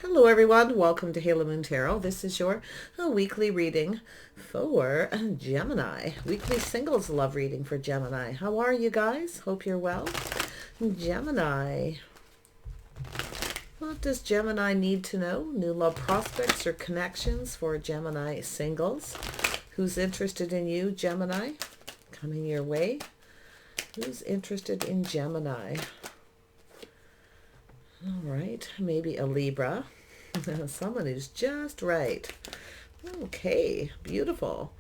Hello everyone, welcome to Halo Moon Tarot. This is your weekly reading for Gemini. Weekly singles love reading for Gemini. How are you guys? Hope you're well. Gemini. What does Gemini need to know? New love prospects or connections for Gemini singles. Who's interested in you, Gemini? Coming your way. Who's interested in Gemini? All right, maybe a Libra. Someone who's just right. Okay, beautiful.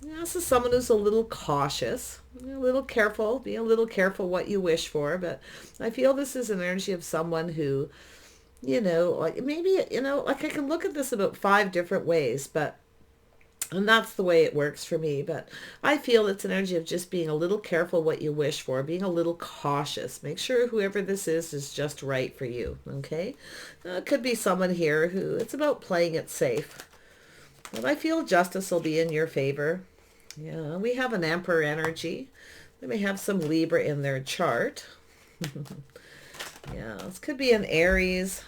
Yeah, this is someone who's a little cautious, a little careful. Be a little careful what you wish for. But I feel this is an energy of someone who, like maybe, like I can look at this about 5 different ways, and that's the way it works for me. But I feel it's an energy of just being a little careful what you wish for, being a little cautious. Make sure whoever this is just right for you, okay? It could be someone here who, it's about playing it safe. But I feel justice will be in your favor. Yeah, we have an Emperor energy. They may have some Libra in their chart. Yeah, this could be an Aries,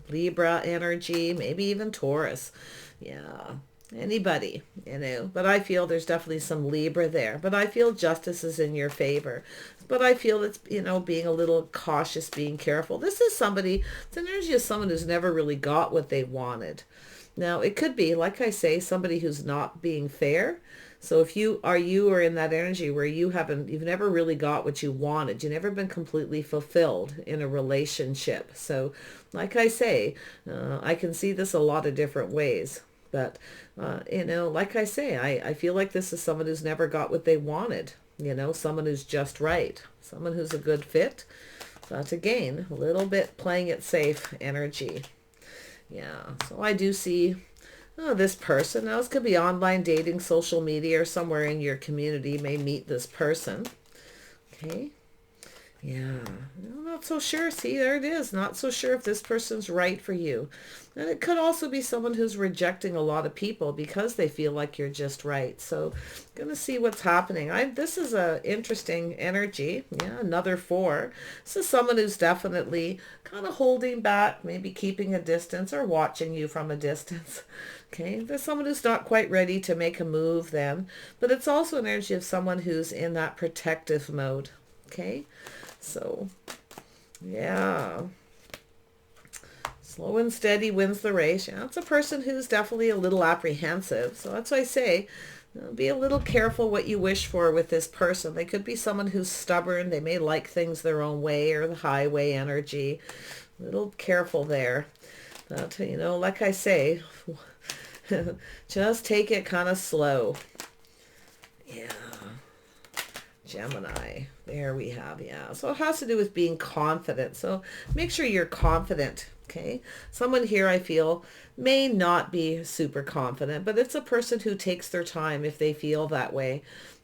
Libra energy, maybe even Taurus. Yeah. Anybody, but I feel there's definitely some Libra there, but I feel justice is in your favor. But I feel it's, being a little cautious, being careful. This is somebody, it's an energy of someone who's never really got what they wanted. Now, it could be, like I say, somebody who's not being fair. So if you are in that energy where you've never really got what you wanted. You've never been completely fulfilled in a relationship. So like I say, I can see this a lot of different ways. But, like I say, I feel like this is someone who's never got what they wanted. Someone who's just right. Someone who's a good fit. But again, a little bit playing it safe energy. Yeah, so I do see this person. Now, this could be online dating, social media, or somewhere in your community you may meet this person. Okay. Yeah, I'm not so sure. See, there it is. Not so sure if this person's right for you. And it could also be someone who's rejecting a lot of people because they feel like you're just right. So, going to see what's happening. This is a interesting energy. Yeah, another 4. This is someone who's definitely kind of holding back, maybe keeping a distance or watching you from a distance. Okay, there's someone who's not quite ready to make a move then. But it's also an energy of someone who's in that protective mode. Okay. So, yeah, slow and steady wins the race. Yeah, it's a person who's definitely a little apprehensive. So that's why I say, be a little careful what you wish for with this person. They could be someone who's stubborn. They may like things their own way, or the highway energy. A little careful there. But, like I say, just take it kind of slow. Yeah. Gemini. There we have, yeah. So it has to do with being confident. So make sure you're confident, okay? Someone here I feel may not be super confident, but it's a person who takes their time if they feel that way,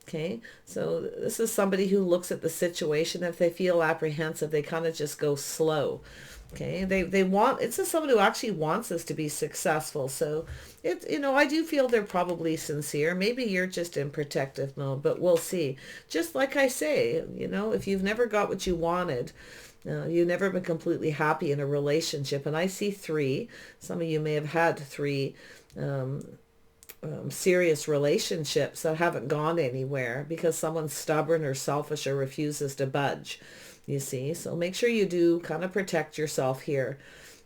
okay? So this is somebody who looks at the situation. If they feel apprehensive, they kind of just go slow. Okay, it's just someone who actually wants us to be successful. So it's, I do feel they're probably sincere. Maybe you're just in protective mode, but we'll see. Just like I say, if you've never got what you wanted, you've never been completely happy in a relationship. And I see 3. Some of you may have had 3 serious relationships that haven't gone anywhere because someone's stubborn or selfish or refuses to budge. You see, so make sure you do kind of protect yourself here.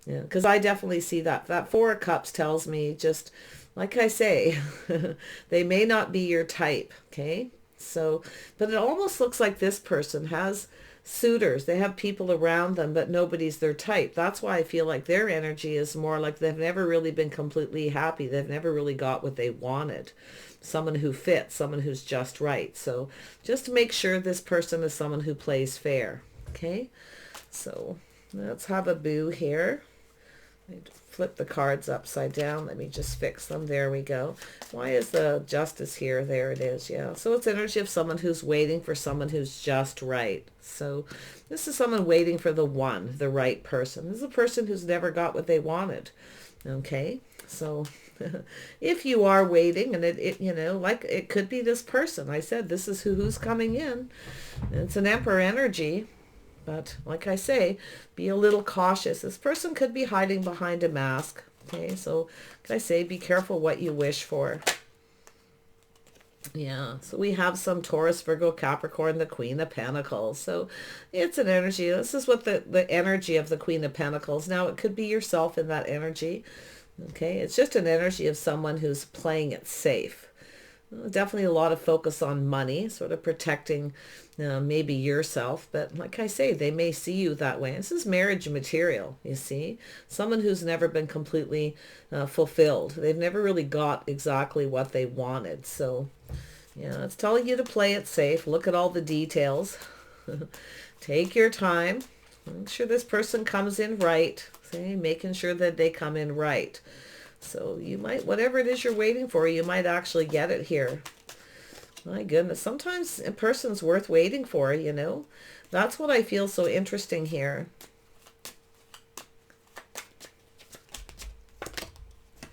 Yeah, because I definitely see that. That 4 of Cups tells me, just like I say, they may not be your type, okay? So, but it almost looks like this person has suitors. They have people around them, but nobody's their type. That's why I feel like their energy is more like they've never really been completely happy. They've never really got what they wanted. Someone who fits, someone who's just right. So just make sure this person is someone who plays fair. Okay, so let's have a boo here. Flip the cards upside down. Let me just fix them. There we go. Why is the Justice here? There it is. Yeah, so it's energy of someone who's waiting for someone who's just right. So this is someone waiting for the one, the right person. This is a person who's never got what they wanted. Okay, so if you are waiting, and like it could be this person. I said this is who's coming in. It's an Emperor energy. But like I say, be a little cautious. This person could be hiding behind a mask. Okay, so can I say, be careful what you wish for. Yeah, so we have some Taurus, Virgo, Capricorn, the Queen of Pentacles. So it's an energy. This is what the energy of the Queen of Pentacles. Now, it could be yourself in that energy. Okay, it's just an energy of someone who's playing it safe. Definitely a lot of focus on money, sort of protecting maybe yourself. But like I say, they may see you that way. This is marriage material, you see. Someone who's never been completely fulfilled. They've never really got exactly what they wanted. So, yeah, it's telling you to play it safe. Look at all the details. Take your time. Make sure this person comes in right. See, making sure that they come in right. So you might, whatever it is you're waiting for, you might actually get it here. My goodness, sometimes a person's worth waiting for, you know. That's what I feel so interesting here.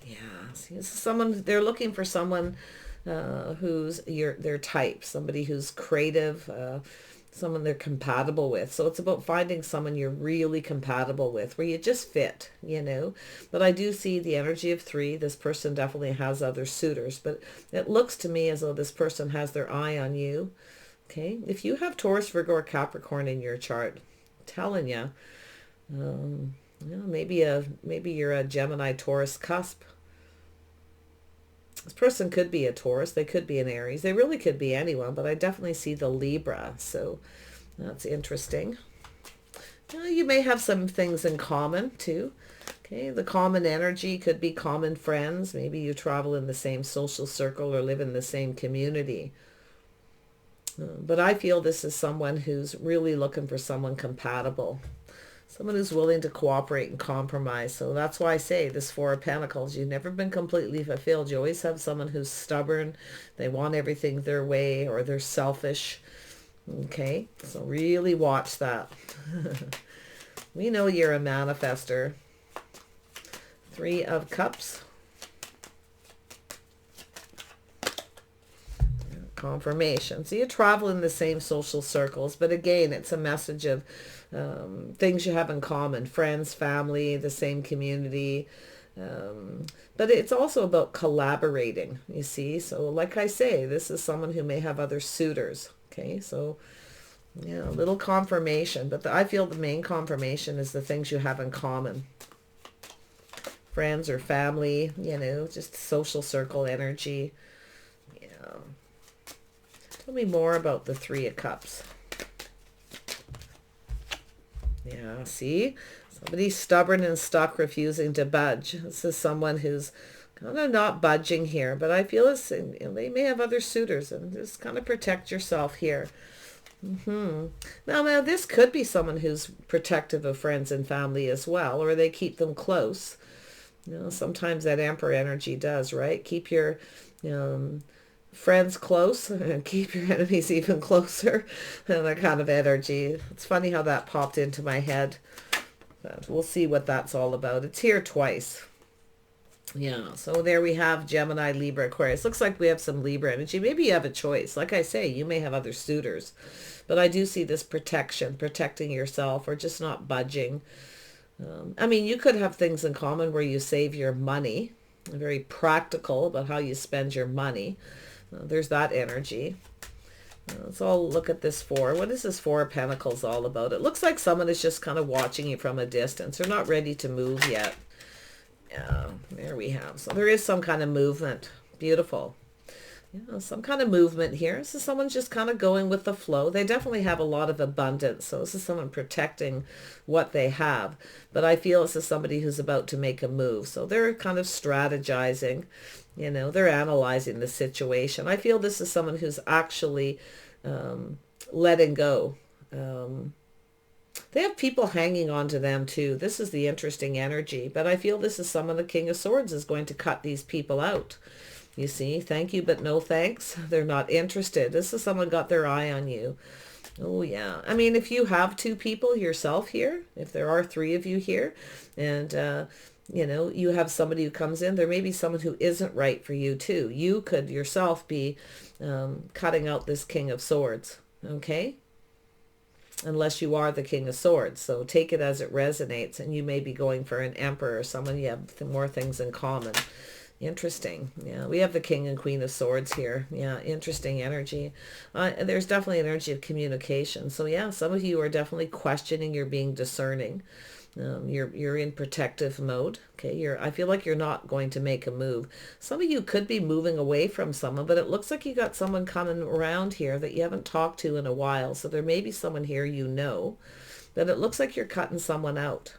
Yeah, see, this is someone, they're looking for someone who's their type, somebody who's creative, someone they're compatible with. So it's about finding someone you're really compatible with, where you just fit, you know. But I do see the energy of 3. This person definitely has other suitors, but it looks to me as though this person has their eye on you. Okay, if you have Taurus, Virgo, or Capricorn in your chart, I'm telling you, you know, maybe you're a Gemini Taurus cusp. This person could be a Taurus. They could be an Aries. They really could be anyone, but I definitely see the Libra. So that's interesting. You may have some things in common too. Okay, the common energy could be common friends. Maybe you travel in the same social circle or live in the same community. But I feel this is someone who's really looking for someone compatible. Someone who's willing to cooperate and compromise. So that's why I say this 4 of Pentacles. You've never been completely fulfilled. You always have someone who's stubborn. They want everything their way, or they're selfish. Okay, so really watch that. We know you're a manifester. 3 of Cups. Confirmation. So you travel in the same social circles, but again, it's a message of things you have in common, friends, family, the same community. But it's also about collaborating, you see. So like I say, this is someone who may have other suitors. Okay, so yeah, a little confirmation, but I feel the main confirmation is the things you have in common. Friends or family, you know, just social circle energy. Yeah. Tell me more about the 3 of Cups. Yeah, see? Somebody's stubborn and stuck, refusing to budge. This is someone who's kind of not budging here, but I feel it's, you know, they may have other suitors, and just kind of protect yourself here. Now, this could be someone who's protective of friends and family as well, or they keep them close. You know, sometimes that Emperor energy does, right? Keep your friends close and keep your enemies even closer. And that kind of energy. It's funny how that popped into my head. But we'll see what that's all about. It's here twice. Yeah, so there we have Gemini, Libra, Aquarius. Looks like we have some Libra energy. Maybe you have a choice. Like I say, you may have other suitors. But I do see this protection, protecting yourself, or just not budging. I mean, you could have things in common where you save your money. Very practical about how you spend your money. There's that energy. Let's all look at this 4. What is this 4 of Pentacles all about? It looks like someone is just kind of watching you from a distance. They're not ready to move yet. Yeah, there we have. So there is some kind of movement. Beautiful. Yeah, some kind of movement here. So someone's just kind of going with the flow. They definitely have a lot of abundance. So this is someone protecting what they have. But I feel this is somebody who's about to make a move. So they're kind of strategizing. You know, they're analyzing the situation. I feel this is someone who's actually letting go. They have people hanging on to them too. This is the interesting energy. But I feel this is someone, the King of Swords, is going to cut these people out. You see, thank you, but no thanks. They're not interested. This is someone got their eye on you. Oh, yeah. I mean, if you have 2 people yourself here, if there are 3 of you here, and, you know, you have somebody who comes in, there may be someone who isn't right for you too. You could yourself be cutting out this King of Swords. Okay? unless you are the King of Swords. So take it as it resonates, and you may be going for an Emperor, someone you have more things in common. Interesting. Yeah, we have the King and Queen of Swords here. Yeah, interesting energy. There's definitely an energy of communication. So yeah, some of you are definitely questioning. You're being discerning. You're in protective mode. Okay, I feel like you're not going to make a move. Some of you could be moving away from someone, but it looks like you got someone coming around here that you haven't talked to in a while. So there may be someone here you know, but it looks like you're cutting someone out.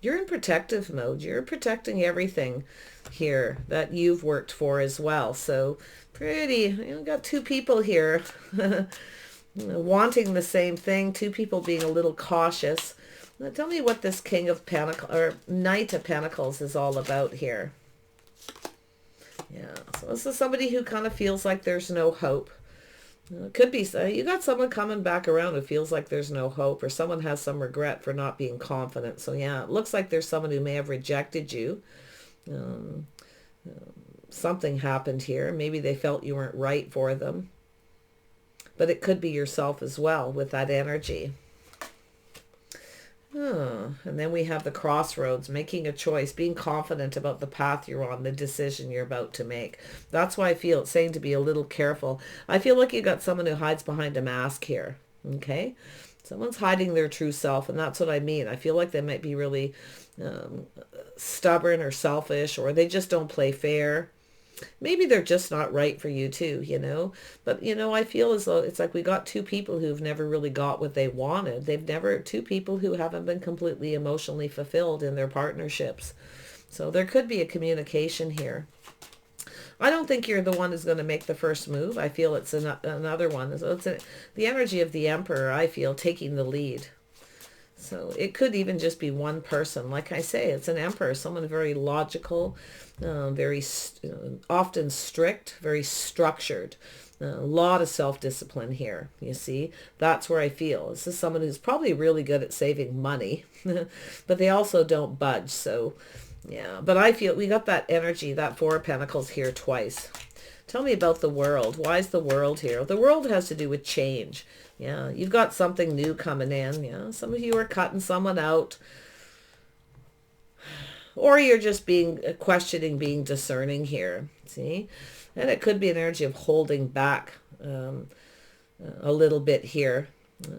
You're in protective mode. You're protecting everything here that you've worked for as well. So pretty, got two people here wanting the same thing. Two people being a little cautious. Now tell me what this King of Pentacles or Knight of Pentacles is all about here. Yeah, so this is somebody who kind of feels like there's no hope. It could be, you got someone coming back around who feels like there's no hope, or someone has some regret for not being confident. So yeah, it looks like there's someone who may have rejected you. Something happened here. Maybe they felt you weren't right for them. But it could be yourself as well with that energy. And then we have the crossroads, making a choice, being confident about the path you're on, the decision you're about to make. That's why I feel it's saying to be a little careful. I feel like you got someone who hides behind a mask here. Okay? Someone's hiding their true self, and that's what I mean. I feel like they might be really stubborn or selfish, or they just don't play fair. Maybe they're just not right for you too, But, I feel as though it's like we got two people who've never really got what they wanted. Two people who haven't been completely emotionally fulfilled in their partnerships. So there could be a communication here. I don't think you're the one who's going to make the first move. I feel it's another one. So it's the energy of the Emperor, I feel, taking the lead. So it could even just be one person. Like I say, it's an Emperor, someone very logical, very often strict, very structured. A lot of self-discipline here, you see. That's where I feel. This is someone who's probably really good at saving money, but they also don't budge. So, yeah. But I feel we got that energy, that Four of Pentacles here twice. Tell me about the World. Why is the World here? The World has to do with change. Yeah, you've got something new coming in. Yeah, some of you are cutting someone out. Or you're just questioning, being discerning here. See? And it could be an energy of holding back a little bit here.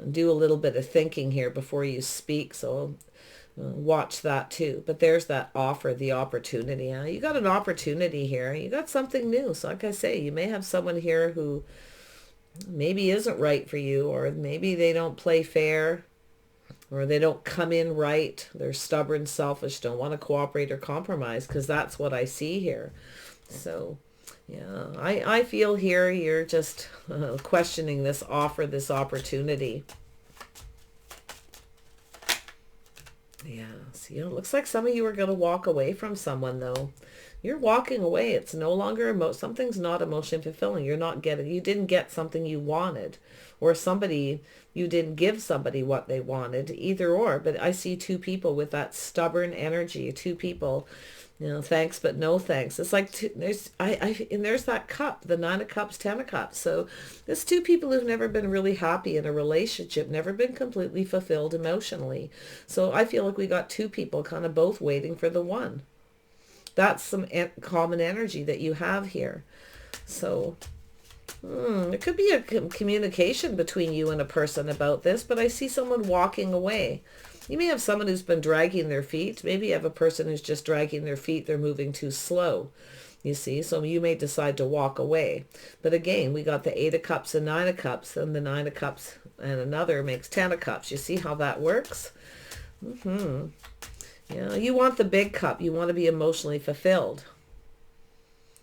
Do a little bit of thinking here before you speak. So watch that too. But there's that offer, the opportunity. You got an opportunity here. You got something new. So like I say, you may have someone here who maybe isn't right for you, or maybe they don't play fair, or they don't come in right. They're stubborn, selfish, don't want to cooperate or compromise, because that's what I see here. So yeah, I feel here you're just questioning this offer, this opportunity. Yeah, see, it looks like some of you are going to walk away from someone though. You're walking away. It's no longer something's not emotionally fulfilling. You didn't get something you wanted, or you didn't give somebody what they wanted, either or. But I see two people with that stubborn energy, two people, thanks, but no thanks. It's like, and there's that cup, the Nine of Cups, Ten of Cups. So there's two people who've never been really happy in a relationship, never been completely fulfilled emotionally. So I feel like we got two people kind of both waiting for the one. That's some common energy that you have here. So it could be a communication between you and a person about this, but I see someone walking away. You may have someone who's been dragging their feet. Maybe you have a person who's just dragging their feet. They're moving too slow, you see. So you may decide to walk away. But again, we got the Eight of Cups and Nine of Cups, and the Nine of Cups and another makes Ten of Cups. You see how that works? Yeah, you want the big cup. You want to be emotionally fulfilled.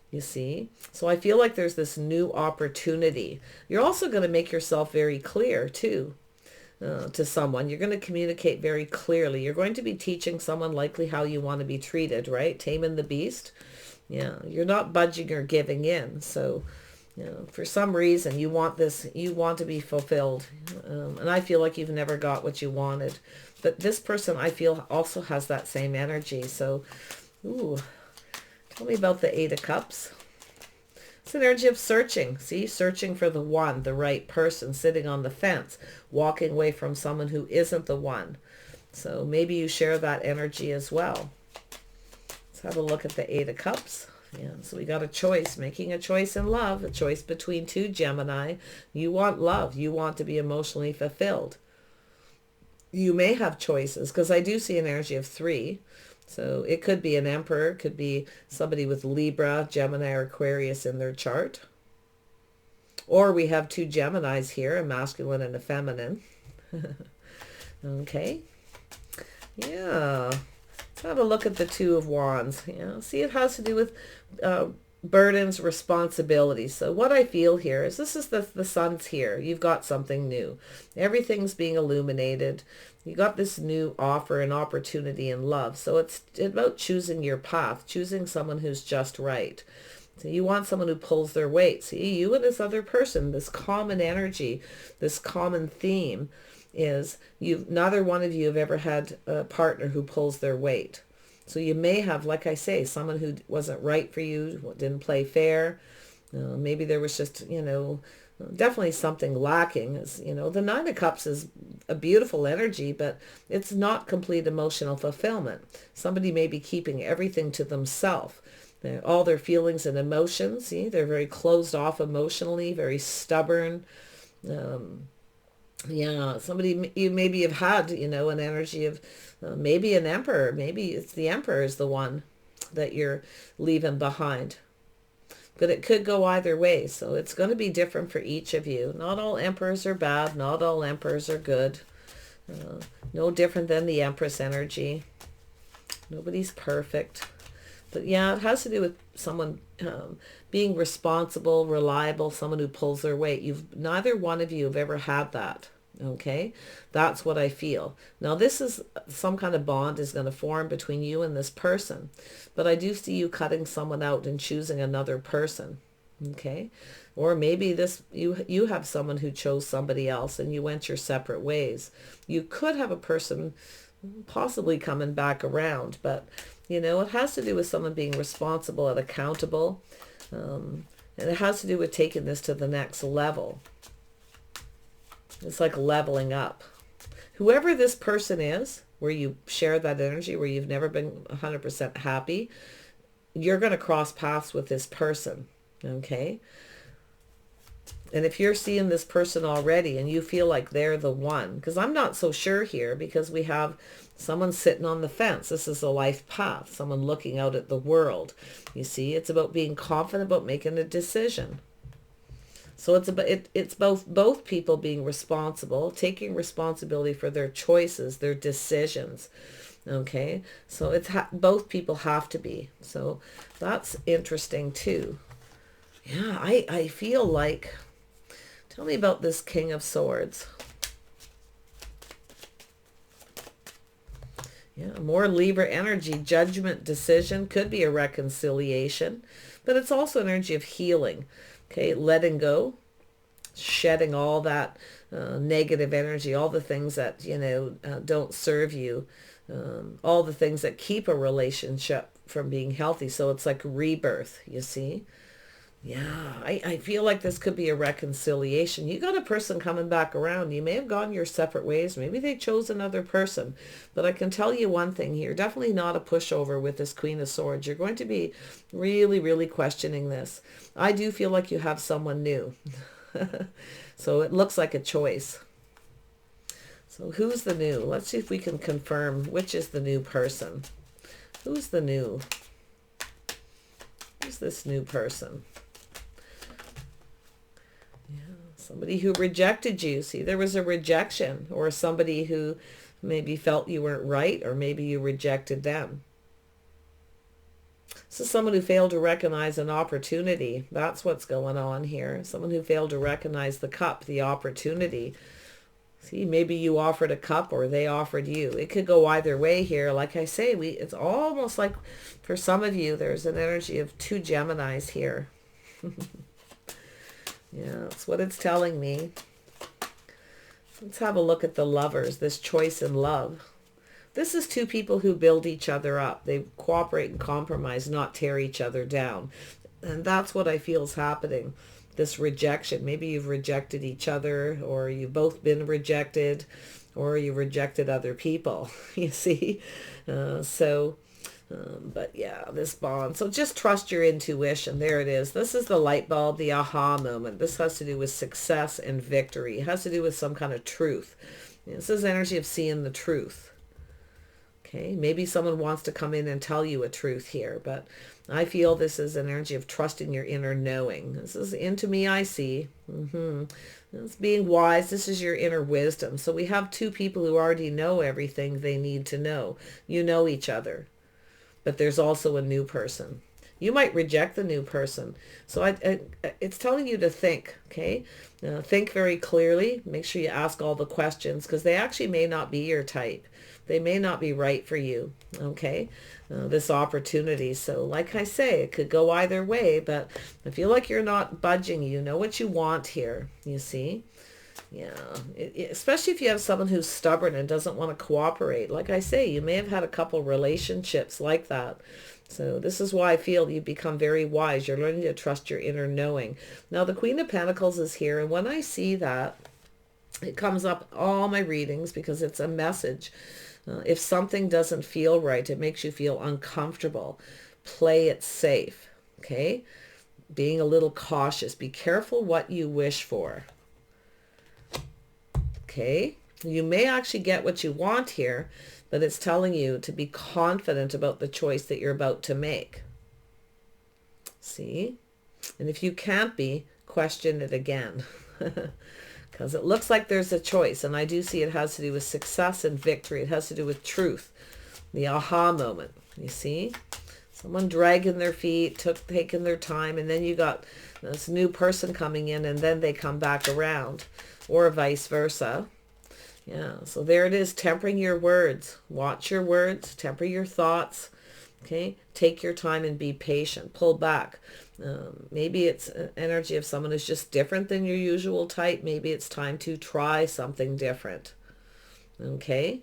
You see? So I feel like there's this new opportunity. You're also going to make yourself very clear too to someone. You're going to communicate very clearly. You're going to be teaching someone likely how you want to be treated, right? Taming the beast. Yeah, you're not budging or giving in. So, for some reason you want to be fulfilled. And I feel like you've never got what you wanted. But this person, I feel, also has that same energy. So, tell me about the Eight of Cups. It's an energy of searching. See, searching for the one, the right person, sitting on the fence, walking away from someone who isn't the one. So maybe you share that energy as well. Let's have a look at the Eight of Cups. Yeah, so we got a choice, making a choice in love, a choice between two Gemini. You want love. You want to be emotionally fulfilled. You may have choices, because I do see an energy of 3. So it could be an Emperor, could be somebody with Libra, Gemini, or Aquarius in their chart. Or we have 2 Geminis here, a masculine and a feminine. Okay. Yeah. Let's have a look at the Two of Wands. Yeah. See, it has to do with burdens, responsibilities. So what I feel here is this is the sun's here. You've got something new. Everything's being illuminated. You got this new offer and opportunity in love. So it's about choosing your path, choosing someone who's just right. So you want someone who pulls their weight. See, you and this other person, this common energy, this common theme is neither one of you have ever had a partner who pulls their weight. So you may have, like I say, someone who wasn't right for you, didn't play fair. Maybe there was just, definitely something lacking. The Nine of Cups is a beautiful energy, but it's not complete emotional fulfillment. Somebody may be keeping everything to themselves. All their feelings and emotions, see, they're very closed off emotionally, very stubborn. Yeah, somebody you maybe have had, an energy of maybe an Emperor. Maybe it's the Emperor is the one that you're leaving behind. But it could go either way. So it's going to be different for each of you. Not all Emperors are bad. Not all Emperors are good. No different than the Empress energy. Nobody's perfect. But yeah, it has to do with someone being responsible, reliable, someone who pulls their weight. Neither one of you have ever had that. Okay, that's what I feel. Now this is some kind of bond is going to form between you and this person, but I do see you cutting someone out and choosing another person. Okay, or maybe you have someone who chose somebody else and you went your separate ways. You could have a person possibly coming back around, but it has to do with someone being responsible and accountable, and it has to do with taking this to the next level. It's like leveling up. Whoever this person is, where you share that energy, where you've never been 100% happy, you're going to cross paths with this person, okay? And if you're seeing this person already and you feel like they're the one, because I'm not so sure here, because we have someone sitting on the fence. This is a life path, someone looking out at the world. You see, it's about being confident about making a decision. So it's both people being responsible, taking responsibility for their choices, their decisions. Okay, so it's both people have to be. So that's interesting too. Yeah, I feel like, tell me about this King of Swords. Yeah, more Libra energy, judgment, decision, could be a reconciliation, but it's also an energy of healing. Okay, letting go, shedding all that negative energy, all the things that, don't serve you, all the things that keep a relationship from being healthy. So it's like rebirth, you see. Yeah, I feel like this could be a reconciliation. You got a person coming back around. You may have gone your separate ways. Maybe they chose another person. But I can tell you one thing here. Definitely not a pushover with this Queen of Swords. You're going to be really, really questioning this. I do feel like you have someone new. So it looks like a choice. So who's the new? Let's see if we can confirm which is the new person. Who's the new? Who's this new person? Somebody who rejected you. See, there was a rejection, or somebody who maybe felt you weren't right, or maybe you rejected them. This is someone who failed to recognize an opportunity. That's what's going on here. Someone who failed to recognize the cup, the opportunity. See, maybe you offered a cup or they offered you. It could go either way here. Like I say, it's almost like for some of you, there's an energy of 2 Geminis here. Yeah, that's what it's telling me. Let's have a look at the Lovers, this choice in love. This is 2 people who build each other up. They cooperate and compromise, not tear each other down. And that's what I feel is happening. This rejection. Maybe you've rejected each other, or you've both been rejected, or you rejected other people. You see? But yeah, this bond. So just trust your intuition. There it is. This is the light bulb, the aha moment. This has to do with success and victory. It has to do with some kind of truth. This is energy of seeing the truth. Okay, maybe someone wants to come in and tell you a truth here, but I feel this is an energy of trusting your inner knowing. This is into me I see. It's being wise. This is your inner wisdom. So we have two people who already know everything they need to know. You know each other. But there's also a new person. You might reject the new person. So it's telling you to think, okay? Think very clearly. Make sure you ask all the questions, because they actually may not be your type. They may not be right for you, okay? This opportunity. So like I say, it could go either way, but I feel like you're not budging. You know what you want here, you see? Yeah, especially if you have someone who's stubborn and doesn't want to cooperate. Like I say, you may have had a couple relationships like that. So this is why I feel you become very wise. You're learning to trust your inner knowing. Now, the Queen of Pentacles is here. And when I see that, it comes up all my readings because it's a message. If something doesn't feel right, it makes you feel uncomfortable. Play it safe, okay? Being a little cautious. Be careful what you wish for. Okay, you may actually get what you want here, but it's telling you to be confident about the choice that you're about to make. See? And if you can't be, question it again. Because it looks like there's a choice, and I do see it has to do with success and victory. It has to do with truth, the aha moment. You see? Someone dragging their feet, taking their time, and then you got this new person coming in, and then they come back around. Or vice versa. Yeah, so there it is, tempering your words. Watch your words, temper your thoughts. Okay, take your time and be patient. Pull back. Maybe it's an energy of someone who's just different than your usual type. Maybe it's time to try something different. Okay,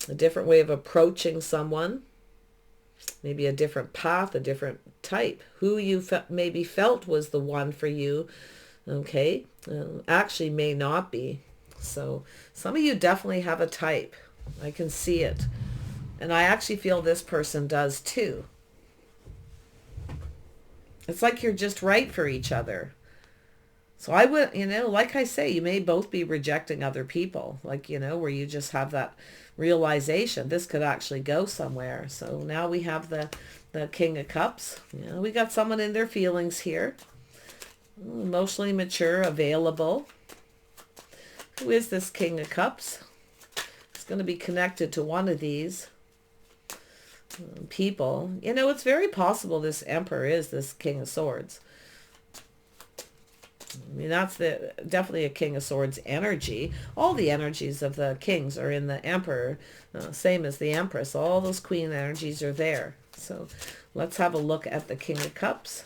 a different way of approaching someone. Maybe a different path, a different type. Who you maybe felt was the one for you, okay, actually may not be. So some of you definitely have a type. I can see it. And I actually feel this person does too. It's like you're just right for each other. So I would, like I say, you may both be rejecting other people, like, where you just have that realization this could actually go somewhere. So now we have the King of Cups. We got someone in their feelings here. Emotionally mature, available. Who is this King of Cups? It's going to be connected to one of these people. It's very possible this Emperor is this King of Swords. I mean, that's definitely a King of Swords energy. All the energies of the kings are in the Emperor, same as the Empress. All those queen energies are there. So let's have a look at the King of Cups.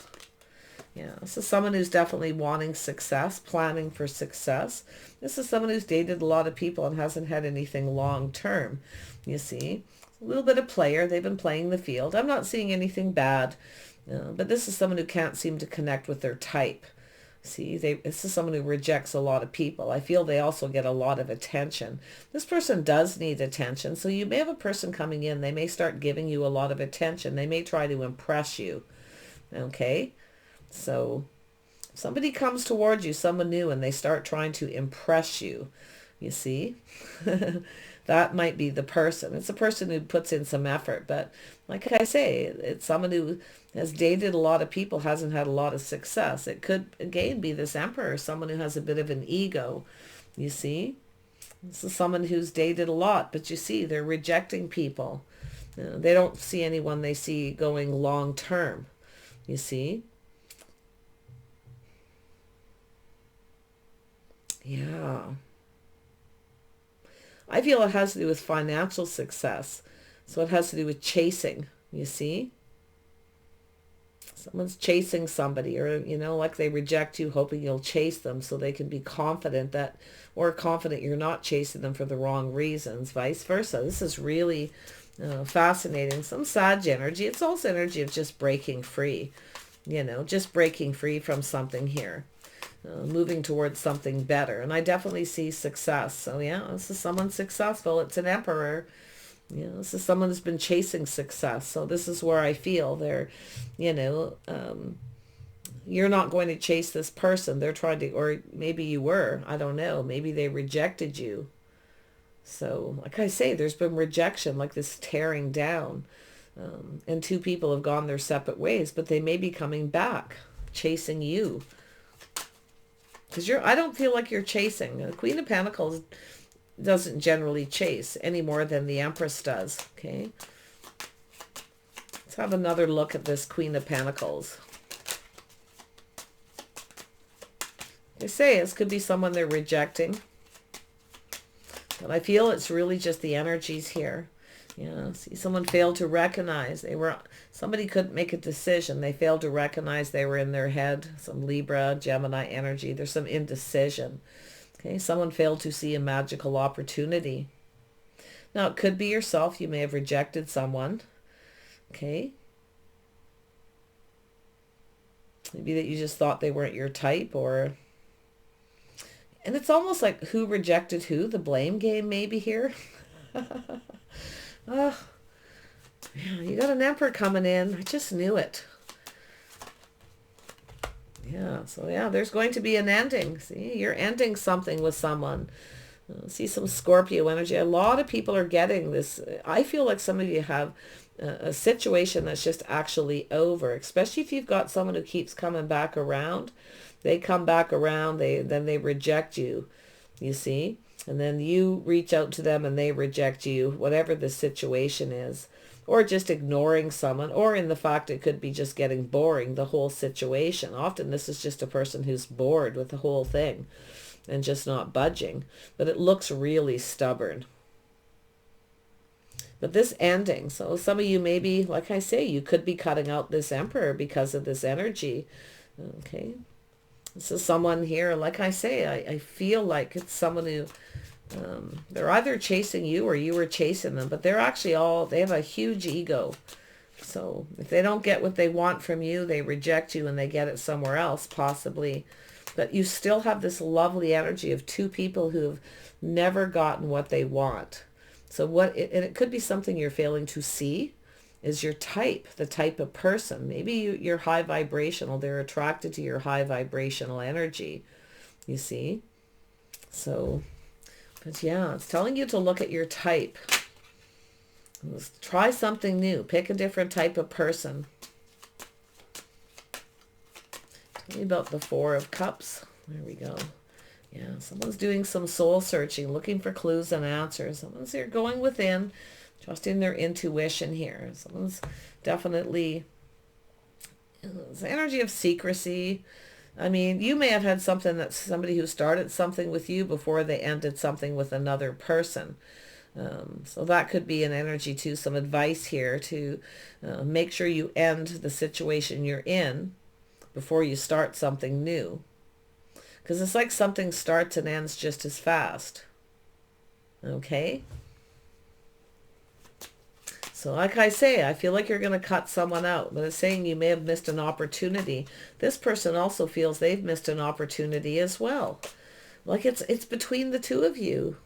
Yeah, this is someone who's definitely wanting success, planning for success. This is someone who's dated a lot of people and hasn't had anything long term, you see. A little bit of player. They've been playing the field. I'm not seeing anything bad, but this is someone who can't seem to connect with their type. See, this is someone who rejects a lot of people. I feel they also get a lot of attention. This person does need attention. So you may have a person coming in. They may start giving you a lot of attention. They may try to impress you. Okay? So somebody comes towards you, someone new, and they start trying to impress you. You see? That might be the person. It's a person who puts in some effort. But like I say, it's someone who has dated a lot of people, hasn't had a lot of success. It could, again, be this Emperor, someone who has a bit of an ego. You see? This is someone who's dated a lot, but you see, they're rejecting people. They don't see anyone they see going long term. You see? Yeah. I feel it has to do with financial success. So it has to do with chasing, you see? Someone's chasing somebody, or, like they reject you, hoping you'll chase them so they can be confident that, or confident you're not chasing them for the wrong reasons, vice versa. This is really fascinating. Some Sag energy. It's also energy of just breaking free. you know, just breaking free from something here. Moving towards something better. And I definitely see success. So yeah, this is someone successful. It's an emperor. You know, this is someone who's been chasing success. So this is where I feel they're, you know, you're not going to chase this person. They're trying to, or maybe you were, I don't know. Maybe they rejected you. So like I say, there's been rejection, like this tearing down. And two people have gone their separate ways, but they may be coming back, chasing you. Because I don't feel like you're chasing. The Queen of Pentacles doesn't generally chase any more than the Empress does. Okay. Let's have another look at this Queen of Pentacles. They say this could be someone they're rejecting. But I feel it's really just the energies here. Yeah, see, someone failed to recognize somebody couldn't make a decision. They failed to recognize they were in their head. Some Libra, Gemini energy. There's some indecision. Okay, someone failed to see a magical opportunity. Now, it could be yourself. You may have rejected someone. Okay. Maybe that you just thought they weren't your type, or... And it's almost like who rejected who, the blame game maybe here. Yeah, you got an Emperor coming in. I just knew it. Yeah, so yeah, there's going to be an ending. See, you're ending something with someone. See some Scorpio energy. A lot of people are getting this. I feel like some of you have a situation that's just actually over, especially if you've got someone who keeps coming back around. They come back around, then they reject you, you see? And then you reach out to them and they reject you, whatever the situation is. Or just ignoring someone, or in the fact it could be just getting boring, the whole situation. Often this is just a person who's bored with the whole thing and just not budging. But it looks really stubborn. But this ending, so some of you maybe, like I say, you could be cutting out this Emperor because of this energy. Okay. This is someone here, like I say, I feel like it's someone who, they're either chasing you or you were chasing them, but they're actually they have a huge ego. So if they don't get what they want from you, they reject you and they get it somewhere else, possibly. But you still have this lovely energy of two people who've never gotten what they want. So and it could be something you're failing to see, is your type, the type of person. Maybe you're high vibrational. They're attracted to your high vibrational energy, you see? So, but yeah, it's telling you to look at your type. Let's try something new. Pick a different type of person. Tell me about the Four of Cups. There we go. Yeah, someone's doing some soul searching, looking for clues and answers. Someone's here going within, trusting their intuition here. Someone's definitely, it's the energy of secrecy. I mean, you may have had somebody who started something with you before they ended something with another person. So that could be an energy too, some advice here to make sure you end the situation you're in before you start something new. Because it's like something starts and ends just as fast. Okay? So like I say, I feel like you're going to cut someone out, but it's saying you may have missed an opportunity. This person also feels they've missed an opportunity as well. Like it's between the two of you.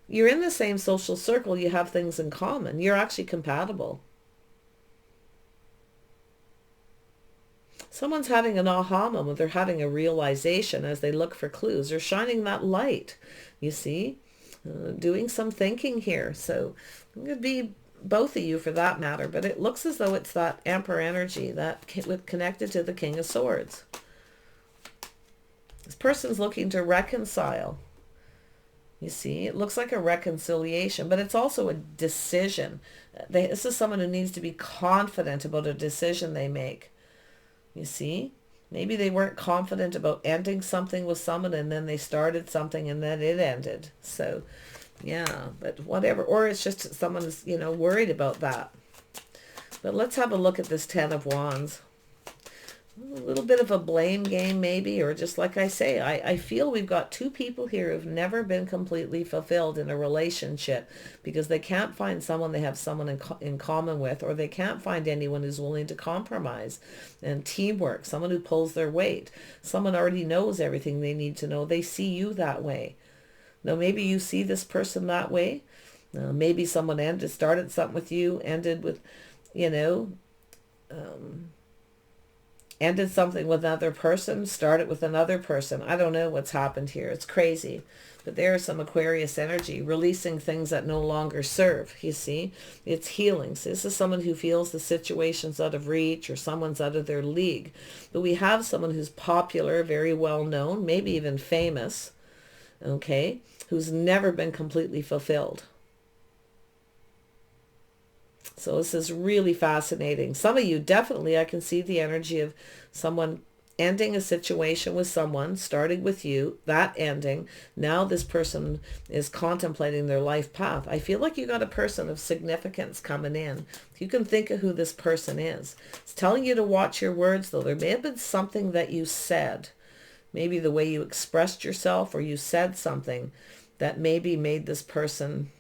You're in the same social circle. You have things in common. You're actually compatible. Someone's having an aha moment. They're having a realization as they look for clues. They're shining that light, you see? Doing some thinking here. So it could be both of you for that matter, but it looks as though it's that Emperor energy that connected to the King of Swords. This person's looking to reconcile. You see, it looks like a reconciliation, but it's also a decision. This is someone who needs to be confident about a decision they make. You see? Maybe they weren't confident about ending something with someone and then they started something and then it ended. So, yeah, but whatever. Or it's just someone is, worried about that. But let's have a look at this Ten of Wands. a little bit of a blame game maybe, or just like I say, I feel we've got two people here who've never been completely fulfilled in a relationship because they can't find someone they have someone in common with, or they can't find anyone who's willing to compromise and teamwork, someone who pulls their weight, someone already knows everything they need to know. They see you that way. Now maybe you see this person that way. Maybe someone started something with you, ended with, you know, ended something with another person, started with another person. I don't know what's happened here. It's crazy. But there's some Aquarius energy, releasing things that no longer serve, you see. It's healing. So this is someone who feels the situation's out of reach or someone's out of their league. But we have someone who's popular, very well known, maybe even famous, okay, who's never been completely fulfilled. So this is really fascinating. Some of you definitely, I can see the energy of someone ending a situation with someone, starting with you, that ending. Now this person is contemplating their life path. I feel like you got a person of significance coming in. You can think of who this person is. It's telling you to watch your words, though. There may have been something that you said, maybe the way you expressed yourself, or you said something that maybe made this person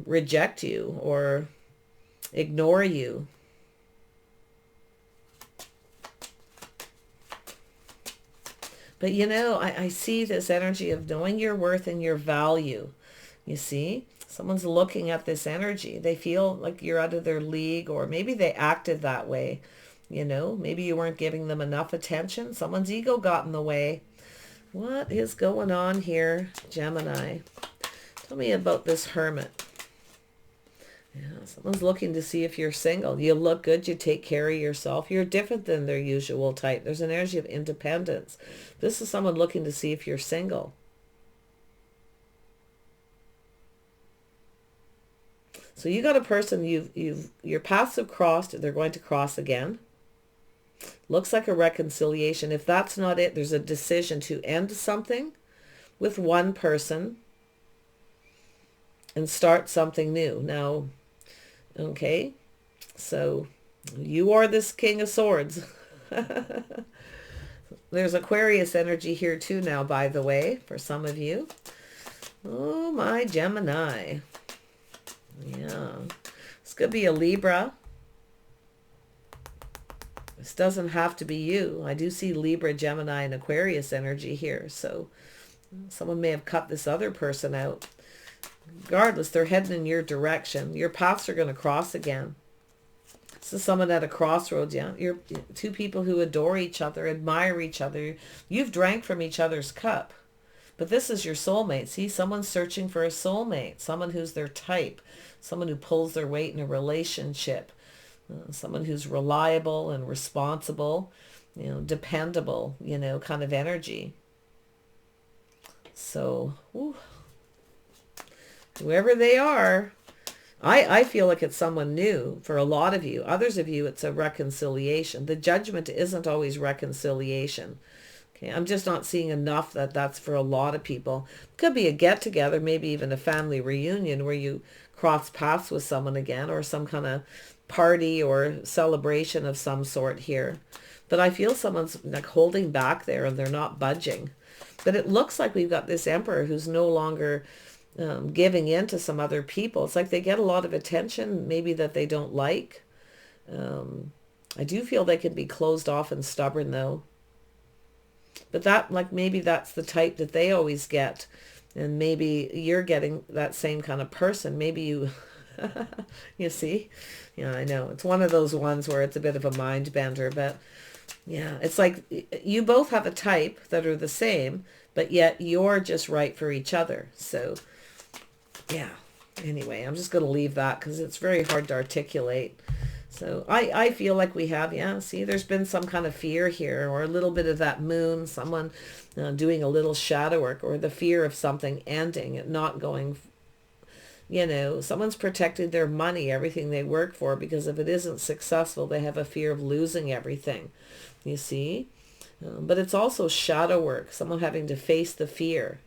reject you or ignore you. But you know, I see this energy of knowing your worth and your value. You see, someone's looking at this energy. They feel like you're out of their league, or maybe they acted that way. You know, maybe you weren't giving them enough attention. Someone's ego got in the way. What is going on here, Gemini? Tell me about this Hermit. Yeah, someone's looking to see if you're single. You look good. You take care of yourself. You're different than their usual type. There's an energy of independence. This is someone looking to see if you're single. So you got a person your paths have crossed. They're going to cross again. Looks like a reconciliation. If that's not it, there's a decision to end something with one person and start something new. Now, okay, so you are this King of Swords. There's Aquarius energy here too now, by the way, for some of you. Oh, my Gemini. Yeah. This could be a Libra. This doesn't have to be you. I do see Libra, Gemini, and Aquarius energy here. So someone may have cut this other person out. Regardless, they're heading in your direction. Your paths are going to cross again. This is someone at a crossroads, yeah? You're two people who adore each other, admire each other. You've drank from each other's cup. But this is your soulmate. See, someone's searching for a soulmate. Someone who's their type. Someone who pulls their weight in a relationship. Someone who's reliable and responsible, you know, dependable, you know, kind of energy. So, whoever they are, I feel like it's someone new for a lot of you. Others of you, it's a reconciliation. The judgment isn't always reconciliation. Okay, I'm just not seeing enough that that's for a lot of people. Could be a get-together, maybe even a family reunion where you cross paths with someone again, or some kind of party or celebration of some sort here. But I feel someone's like holding back there and they're not budging. But it looks like we've got this Emperor who's no longer giving in to some other people. It's like they get a lot of attention, maybe that they don't like. I do feel they can be closed off and stubborn though. But that, like, maybe that's the type that they always get. And maybe you're getting that same kind of person. Maybe you, you see? Yeah, I know. It's one of those ones where it's a bit of a mind bender. But yeah, it's like you both have a type that are the same, but yet you're just right for each other. So yeah, anyway, I'm just going to leave that because it's very hard to articulate. So I feel like we have, yeah, see, there's been some kind of fear here, or a little bit of that moon, someone doing a little shadow work, or the fear of something ending, it not going, you know, someone's protected their money, everything they work for, because if it isn't successful, they have a fear of losing everything, you see? But it's also shadow work, someone having to face the fear,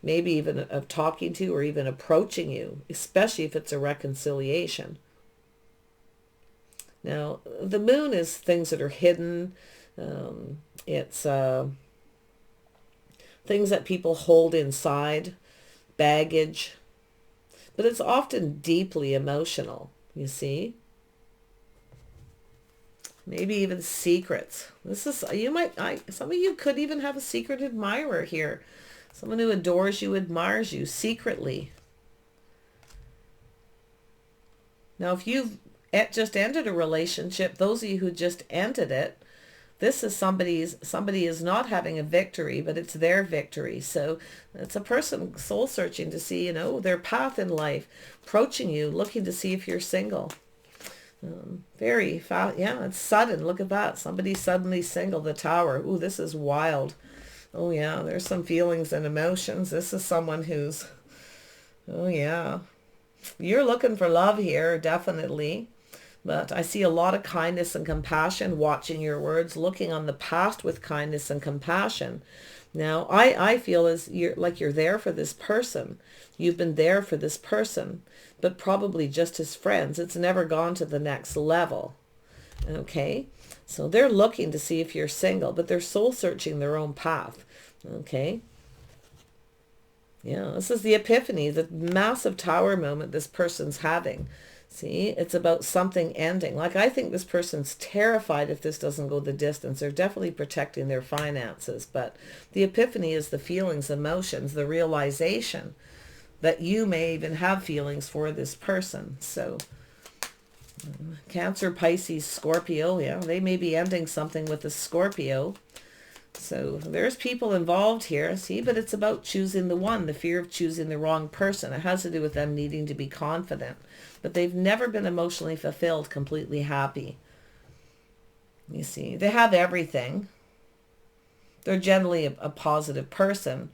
maybe even of talking to or even approaching you, especially if it's a reconciliation. Now, the moon is things that are hidden. It's things that people hold inside, baggage, but it's often deeply emotional, you see? Maybe even secrets. This is, some of you could even have a secret admirer here. Someone who adores you, admires you secretly. Now, if you've just ended a relationship, those of you who just ended it, this is somebody is not having a victory, but it's their victory. So it's a person soul searching to see, their path in life, approaching you, looking to see if you're single. Very fast. Yeah, it's sudden. Look at that. Somebody suddenly single, the Tower. Ooh, this is wild. Oh yeah, there's some feelings and emotions. This is someone who's, oh yeah. You're looking for love here, definitely. But I see a lot of kindness and compassion, watching your words, looking on the past with kindness and compassion. Now, I feel as you're there for this person. You've been there for this person, but probably just as friends. It's never gone to the next level. Okay? So they're looking to see if you're single, but they're soul searching their own path. Okay? Yeah, this is the epiphany, the massive Tower moment this person's having. See, it's about something ending. Like, I think this person's terrified if this doesn't go the distance. They're definitely protecting their finances. But the epiphany is the feelings, emotions, the realization that you may even have feelings for this person. So Cancer, Pisces, Scorpio, yeah, they may be ending something with a Scorpio. So there's people involved here, see, but it's about choosing the one, the fear of choosing the wrong person. It has to do with them needing to be confident, but they've never been emotionally fulfilled, completely happy. You see, they have everything. They're generally a positive person,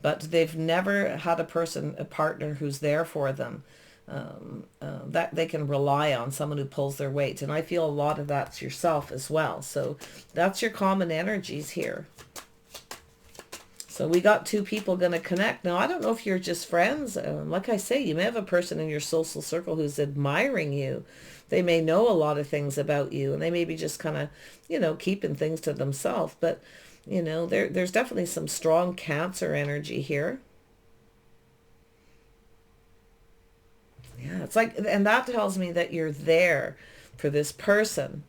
but they've never had a partner who's there for them, that they can rely on, someone who pulls their weight. And I feel a lot of that's yourself as well. So that's your common energies here. So we got two people going to connect. Now, I don't know if you're just friends. Like I say, you may have a person in your social circle who's admiring you. They may know a lot of things about you, and they may be just kind of, keeping things to themselves. But, there's definitely some strong Cancer energy here. Yeah, it's like, and that tells me that you're there for this person.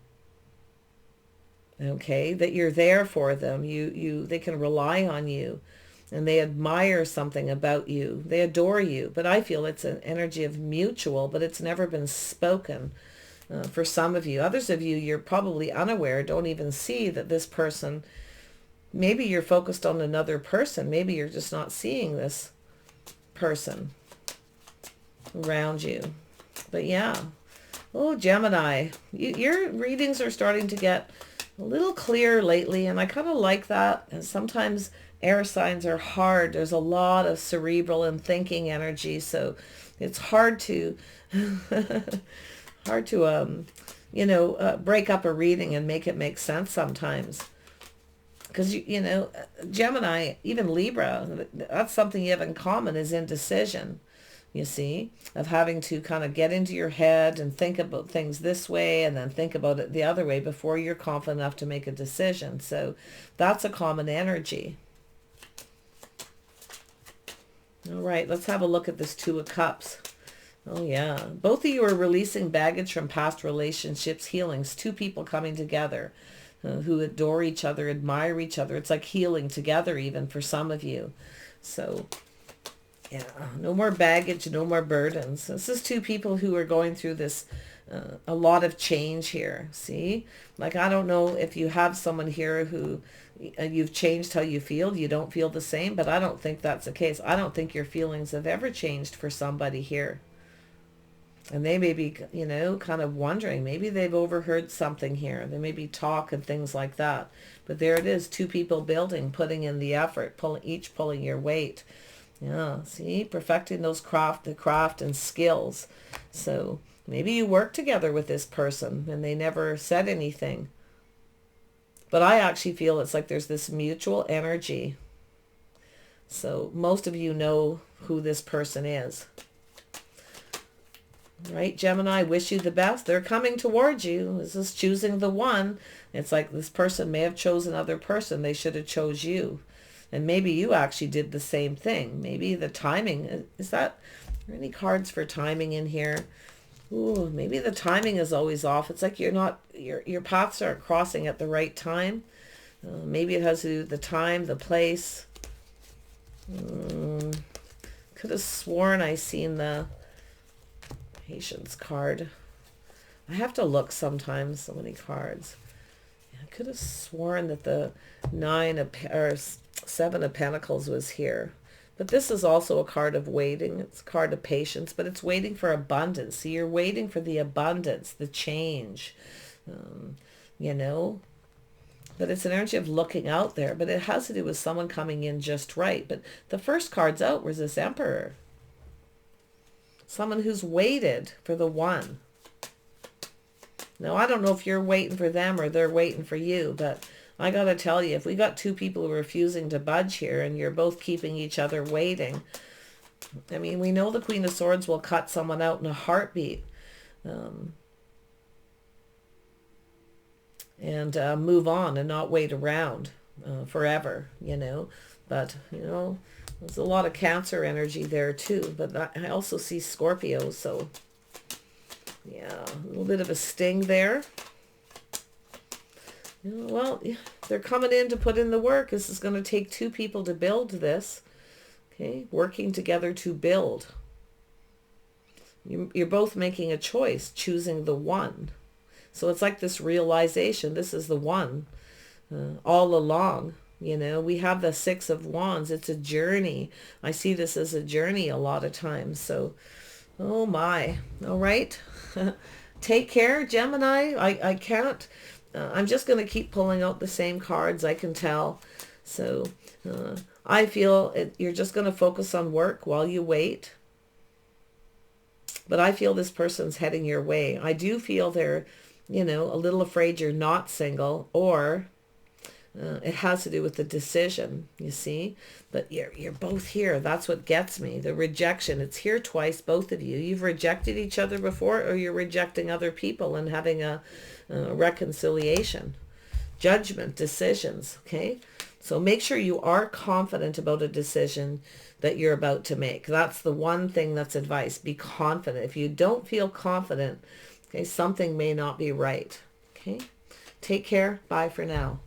Okay, that you're there for them. They can rely on you, and they admire something about you. They adore you. But I feel it's an energy of mutual, but it's never been spoken. For some of you, others of you, you're probably unaware, don't even see that this person, maybe you're focused on another person. Maybe you're just not seeing this person around you. But yeah. Oh, Gemini, your readings are starting to get a little clearer lately, and I kind of like that. And sometimes air signs are hard. There's a lot of cerebral and thinking energy, so it's hard to break up a reading and make it make sense sometimes. Because, Gemini, even Libra, that's something you have in common, is indecision. You see, of having to kind of get into your head and think about things this way and then think about it the other way before you're confident enough to make a decision. So that's a common energy. All right, let's have a look at this Two of Cups. Oh yeah, both of you are releasing baggage from past relationships, healings, two people coming together who adore each other, admire each other. It's like healing together even for some of you. So yeah, no more baggage, no more burdens. This is two people who are going through this, a lot of change here. See, like, I don't know if you have someone here who you've changed how you feel. You don't feel the same, but I don't think that's the case. I don't think your feelings have ever changed for somebody here. And they may be, kind of wondering, maybe they've overheard something here. There may be talk and things like that. But there it is, two people building, putting in the effort, each pulling your weight. Yeah, see, perfecting the craft and skills. So maybe you work together with this person and they never said anything. But I actually feel it's like there's this mutual energy. So most of you know who this person is. Right, Gemini, wish you the best. They're coming towards you. This is choosing the one. It's like this person may have chosen another person. They should have chose you. And maybe you actually did the same thing. Maybe the timing, is that, are there any cards for timing in here? Ooh, maybe the timing is always off. It's like you're not, your paths aren't crossing at the right time. Maybe it has to do with the time, the place. Could have sworn I seen the Patience card. I have to look sometimes, so many cards. I could have sworn that the Seven of Pentacles was here. But this is also a card of waiting. It's a card of patience, but it's waiting for abundance. So you're waiting for the abundance, the change, you know. But it's an energy of looking out there. But it has to do with someone coming in just right. But the first cards out was this Emperor. Someone who's waited for the one. Now, I don't know if you're waiting for them or they're waiting for you, but I got to tell you, if we got two people refusing to budge here and you're both keeping each other waiting, I mean, we know the Queen of Swords will cut someone out in a heartbeat and move on and not wait around forever, you know. But, you know, there's a lot of Cancer energy there too, but I also see Scorpio, so yeah, a little bit of a sting there. You know, well, they're coming in to put in the work. This is going to take two people to build this, okay, working together to build. You're both making a choice, choosing the one. So it's like this realization, this is the one all along. You know, we have the Six of Wands. It's a journey. I see this as a journey a lot of times. So, oh my. All right. Take care, Gemini. I can't. I'm just going to keep pulling out the same cards, I can tell. So I feel you're just going to focus on work while you wait. But I feel this person's heading your way. I do feel they're, you know, a little afraid you're not single, or it has to do with the decision, you see. But you're both here. That's what gets me. The rejection. It's here twice, both of you. You've rejected each other before, or you're rejecting other people and having a reconciliation. Judgment, decisions, okay? So make sure you are confident about a decision that you're about to make. That's the one thing that's advice. Be confident. If you don't feel confident, okay, something may not be right, okay? Take care. Bye for now.